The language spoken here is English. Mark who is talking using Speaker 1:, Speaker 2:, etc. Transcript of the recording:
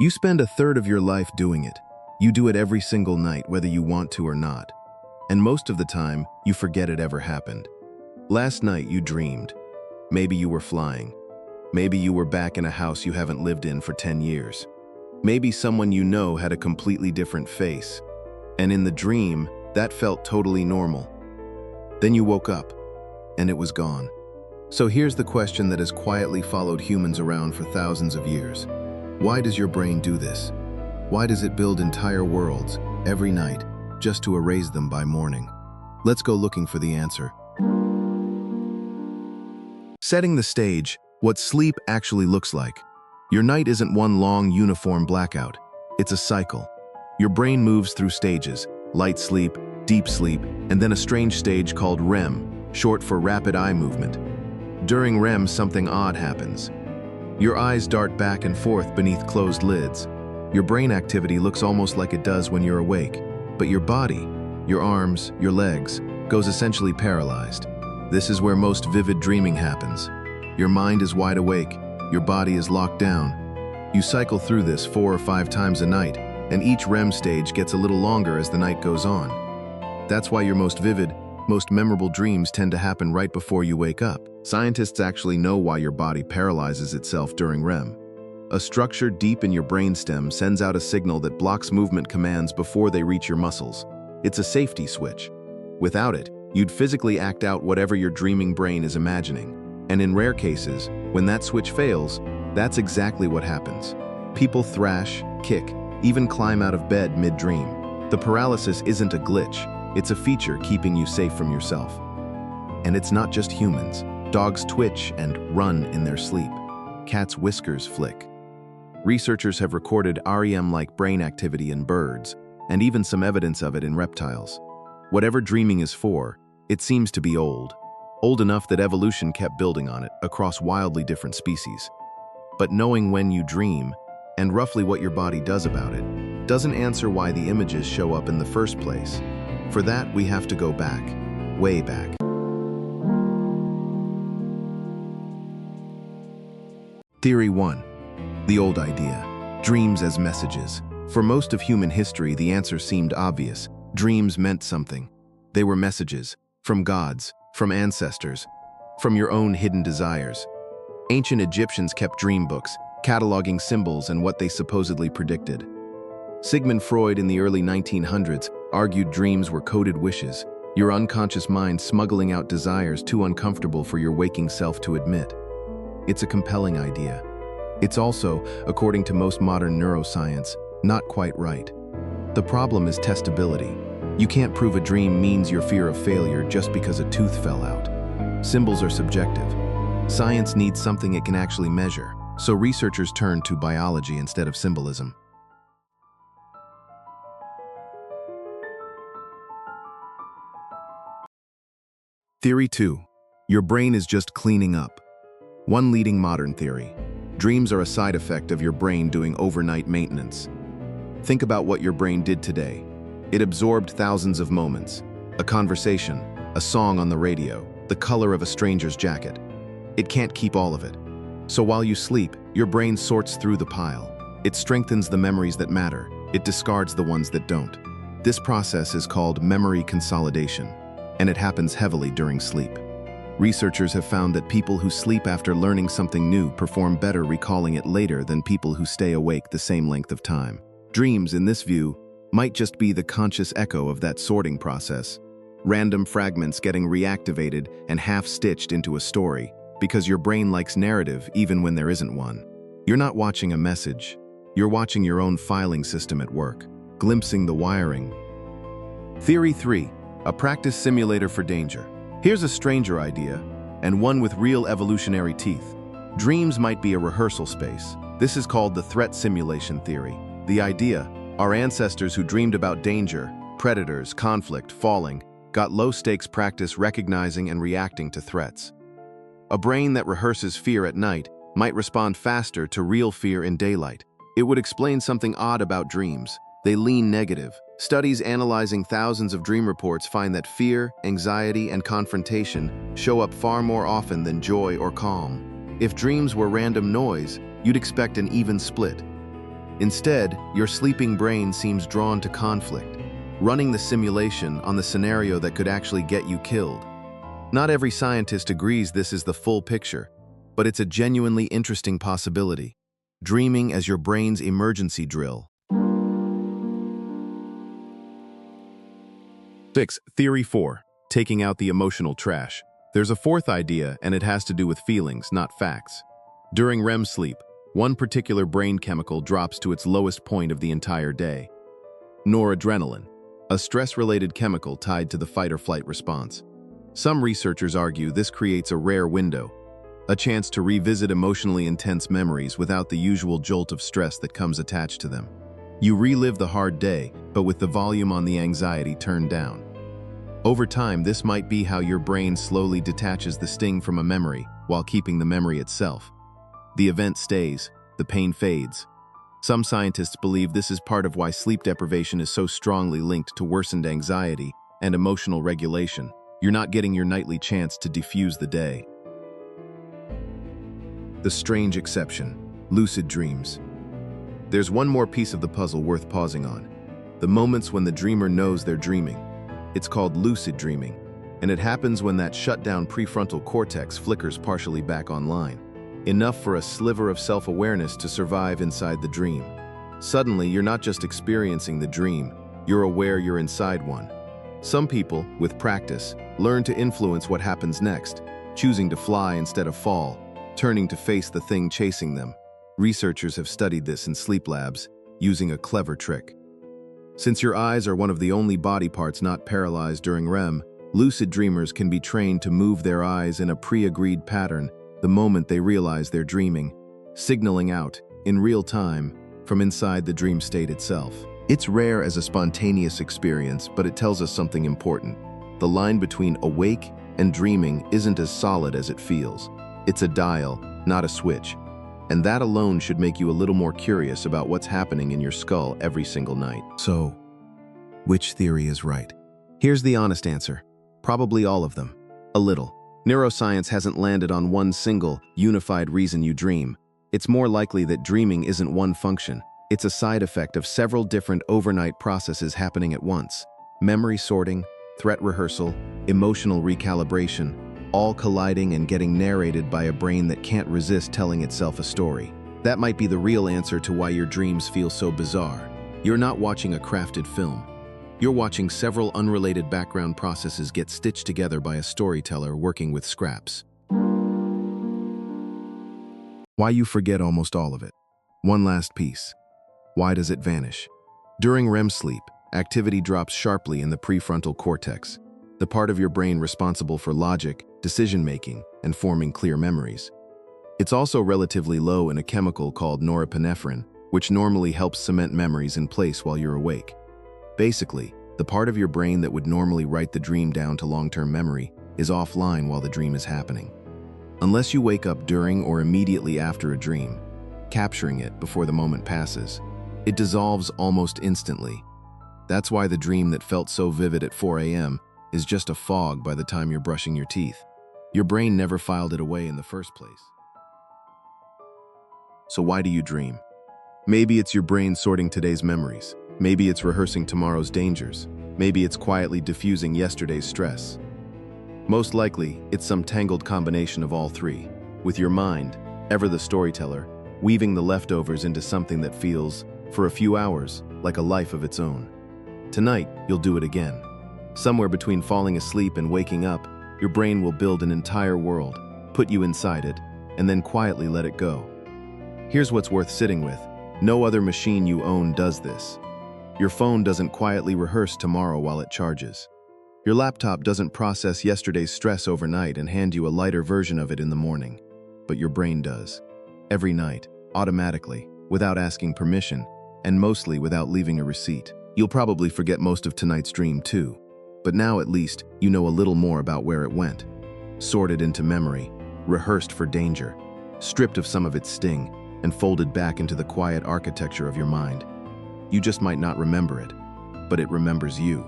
Speaker 1: You spend a third of your life doing it. You do it every single night, whether you want to or not. And most of the time, you forget it ever happened. Last night, you dreamed. Maybe you were flying. Maybe you were back in a house you haven't lived in for 10 years. Maybe someone you know had a completely different face. And in the dream, that felt totally normal. Then you woke up, and it was gone. So here's the question that has quietly followed humans around for thousands of years. Why does your brain do this? Why does it build entire worlds every night just to erase them by morning? Let's go looking for the answer. Setting the stage, what sleep actually looks like. Your night isn't one long, uniform blackout. It's a cycle. Your brain moves through stages: light sleep, deep sleep, and then a strange stage called REM, short for rapid eye movement. During REM, something odd happens. Your eyes dart back and forth beneath closed lids. Your brain activity looks almost like it does when you're awake, but your body, your arms, your legs, goes essentially paralyzed. This is where most vivid dreaming happens. Your mind is wide awake, your body is locked down. You cycle through this 4 or 5 times a night, and each REM stage gets a little longer as the night goes on. That's why your most vivid, most memorable dreams tend to happen right before you wake up. Scientists actually know why your body paralyzes itself during REM. A structure deep in your brainstem sends out a signal that blocks movement commands before they reach your muscles. It's a safety switch. Without it, you'd physically act out whatever your dreaming brain is imagining. And in rare cases, when that switch fails, that's exactly what happens. People thrash, kick, even climb out of bed mid-dream. The paralysis isn't a glitch. It's a feature keeping you safe from yourself. And it's not just humans. Dogs twitch and run in their sleep. Cats' whiskers flick. Researchers have recorded REM-like brain activity in birds, and even some evidence of it in reptiles. Whatever dreaming is for, it seems to be old. Old enough that evolution kept building on it across wildly different species. But knowing when you dream, and roughly what your body does about it, doesn't answer why the images show up in the first place. For that, we have to go back, way back. Theory 1. The old idea. Dreams as messages. For most of human history, the answer seemed obvious. Dreams meant something. They were messages, from gods, from ancestors, from your own hidden desires. Ancient Egyptians kept dream books, cataloging symbols and what they supposedly predicted. Sigmund Freud in the early 1900s argued dreams were coded wishes, your unconscious mind smuggling out desires too uncomfortable for your waking self to admit. It's a compelling idea. It's also, according to most modern neuroscience, not quite right. The problem is testability. You can't prove a dream means your fear of failure just because a tooth fell out. Symbols are subjective. Science needs something it can actually measure, so researchers turn to biology instead of symbolism. Theory 2. Your brain is just cleaning up. One leading modern theory. Dreams are a side effect of your brain doing overnight maintenance. Think about what your brain did today. It absorbed thousands of moments. A conversation, a song on the radio, the color of a stranger's jacket. It can't keep all of it. So while you sleep, your brain sorts through the pile. It strengthens the memories that matter. It discards the ones that don't. This process is called memory consolidation, and it happens heavily during sleep. Researchers have found that people who sleep after learning something new perform better recalling it later than people who stay awake the same length of time. Dreams, in this view, might just be the conscious echo of that sorting process. Random fragments getting reactivated and half-stitched into a story, because your brain likes narrative even when there isn't one. You're not watching a message. You're watching your own filing system at work, glimpsing the wiring. Theory 3. A practice simulator for danger. Here's a stranger idea, and one with real evolutionary teeth. Dreams might be a rehearsal space. This is called the threat simulation theory. The idea, our ancestors who dreamed about danger, predators, conflict, falling, got low-stakes practice recognizing and reacting to threats. A brain that rehearses fear at night might respond faster to real fear in daylight. It would explain something odd about dreams. They lean negative. Studies analyzing thousands of dream reports find that fear, anxiety, and confrontation show up far more often than joy or calm. If dreams were random noise, you'd expect an even split. Instead, your sleeping brain seems drawn to conflict, running the simulation on the scenario that could actually get you killed. Not every scientist agrees this is the full picture, but it's a genuinely interesting possibility. Dreaming as your brain's emergency drill. 6. Theory 4. Taking out the emotional trash. There's a fourth idea, and it has to do with feelings, not facts. During REM sleep, one particular brain chemical drops to its lowest point of the entire day. Noradrenaline, a stress-related chemical tied to the fight-or-flight response. Some researchers argue this creates a rare window, a chance to revisit emotionally intense memories without the usual jolt of stress that comes attached to them. You relive the hard day, but with the volume on the anxiety turned down. Over time, this might be how your brain slowly detaches the sting from a memory while keeping the memory itself. The event stays, the pain fades. Some scientists believe this is part of why sleep deprivation is so strongly linked to worsened anxiety and emotional regulation. You're not getting your nightly chance to defuse the day. The strange exception, lucid dreams. There's one more piece of the puzzle worth pausing on. The moments when the dreamer knows they're dreaming. It's called lucid dreaming, and it happens when that shut-down prefrontal cortex flickers partially back online. Enough for a sliver of self-awareness to survive inside the dream. Suddenly, you're not just experiencing the dream, you're aware you're inside one. Some people, with practice, learn to influence what happens next, choosing to fly instead of fall, turning to face the thing chasing them. Researchers have studied this in sleep labs, using a clever trick. Since your eyes are one of the only body parts not paralyzed during REM, lucid dreamers can be trained to move their eyes in a pre-agreed pattern the moment they realize they're dreaming, signaling out, in real time, from inside the dream state itself. It's rare as a spontaneous experience, but it tells us something important. The line between awake and dreaming isn't as solid as it feels. It's a dial, not a switch. And that alone should make you a little more curious about what's happening in your skull every single night. So, which theory is right? Here's the honest answer. Probably all of them. A little. Neuroscience hasn't landed on one single, unified reason you dream. It's more likely that dreaming isn't one function. It's a side effect of several different overnight processes happening at once. Memory sorting, threat rehearsal, emotional recalibration, all colliding and getting narrated by a brain that can't resist telling itself a story. That might be the real answer to why your dreams feel so bizarre. You're not watching a crafted film. You're watching several unrelated background processes get stitched together by a storyteller working with scraps. Why you forget almost all of it. One last piece. Why does it vanish? During REM sleep, activity drops sharply in the prefrontal cortex, the part of your brain responsible for logic, decision-making, and forming clear memories. It's also relatively low in a chemical called norepinephrine, which normally helps cement memories in place while you're awake. Basically, the part of your brain that would normally write the dream down to long-term memory is offline while the dream is happening. Unless you wake up during or immediately after a dream, capturing it before the moment passes, it dissolves almost instantly. That's why the dream that felt so vivid at 4 a.m. is just a fog by the time you're brushing your teeth. Your brain never filed it away in the first place. So why do you dream? Maybe it's your brain sorting today's memories. Maybe it's rehearsing tomorrow's dangers. Maybe it's quietly diffusing yesterday's stress. Most likely, it's some tangled combination of all three, with your mind, ever the storyteller, weaving the leftovers into something that feels, for a few hours, like a life of its own. Tonight, you'll do it again. Somewhere between falling asleep and waking up, your brain will build an entire world, put you inside it, and then quietly let it go. Here's what's worth sitting with. No other machine you own does this. Your phone doesn't quietly rehearse tomorrow while it charges. Your laptop doesn't process yesterday's stress overnight and hand you a lighter version of it in the morning. But your brain does. Every night, automatically, without asking permission, and mostly without leaving a receipt. You'll probably forget most of tonight's dream too. But now at least, you know a little more about where it went. Sorted into memory, rehearsed for danger, stripped of some of its sting, and folded back into the quiet architecture of your mind. You just might not remember it, but it remembers you.